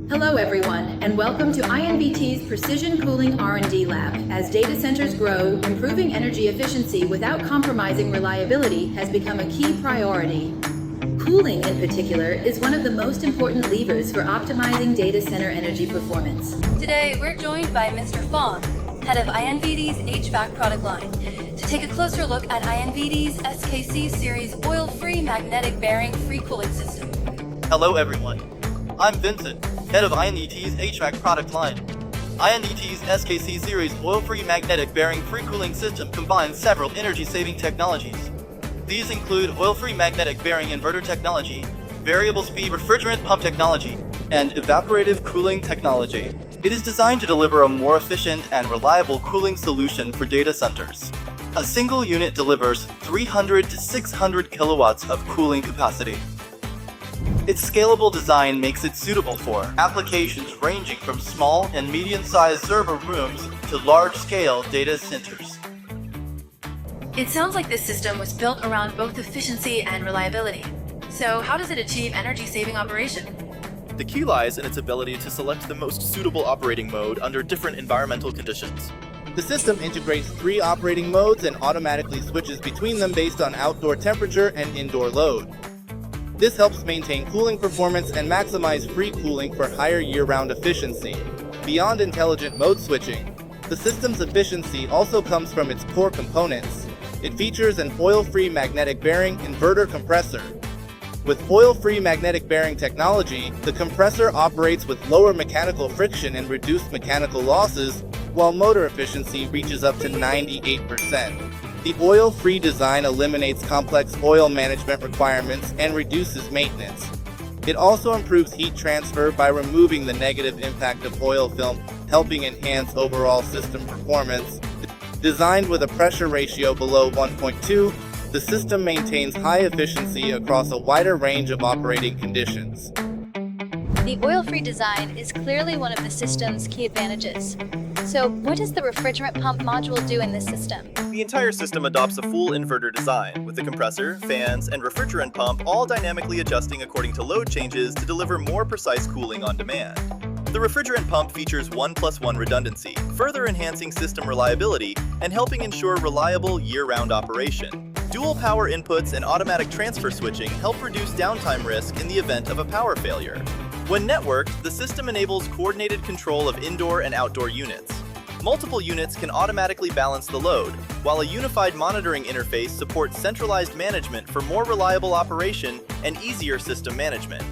Hello everyone, and welcome to INVT's Precision Cooling R&D Lab. As data centers grow, improving energy efficiency without compromising reliability has become a key priority. Cooling, in particular, is one of the most important levers for optimizing data center energy performance. Today, we're joined by Mr. Fong, head of INVT's HVAC product line, to take a closer look at INVT's SKC series oil-free magnetic bearing free cooling system. Hello everyone, I'm Vincent, head of INVT's HVAC product line. INVT's SKC series oil-free magnetic bearing free cooling system combines several energy-saving technologies. These include oil-free magnetic bearing inverter technology, variable speed refrigerant pump technology, and evaporative cooling technology. It is designed to deliver a more efficient and reliable cooling solution for data centers. A single unit delivers 300 to 600 kilowatts of cooling capacity. Its scalable design makes it suitable for applications ranging from small and medium-sized server rooms to large-scale data centers. It sounds like this system was built around both efficiency and reliability. So how does it achieve energy-saving operation? The key lies in its ability to select the most suitable operating mode under different environmental conditions. The system integrates 3 operating modes and automatically switches between them based on outdoor temperature and indoor load. This helps maintain cooling performance and maximize free cooling for higher year-round efficiency. Beyond intelligent mode switching, the system's efficiency also comes from its core components. It features an oil-free magnetic bearing inverter compressor. With oil-free magnetic bearing technology, the compressor operates with lower mechanical friction and reduced mechanical losses, while motor efficiency reaches up to 98%. The oil-free design eliminates complex oil management requirements and reduces maintenance. It also improves heat transfer by removing the negative impact of oil film, helping enhance overall system performance. Designed with a pressure ratio below 1.2, the system maintains high efficiency across a wider range of operating conditions. The oil-free design is clearly one of the system's key advantages. So, what does the refrigerant pump module do in this system? The entire system adopts a full inverter design, with the compressor, fans, and refrigerant pump all dynamically adjusting according to load changes to deliver more precise cooling on demand. The refrigerant pump features 1+1 redundancy, further enhancing system reliability and helping ensure reliable year-round operation. Dual power inputs and automatic transfer switching help reduce downtime risk in the event of a power failure. When networked, the system enables coordinated control of indoor and outdoor units. Multiple units can automatically balance the load, while a unified monitoring interface supports centralized management for more reliable operation and easier system management.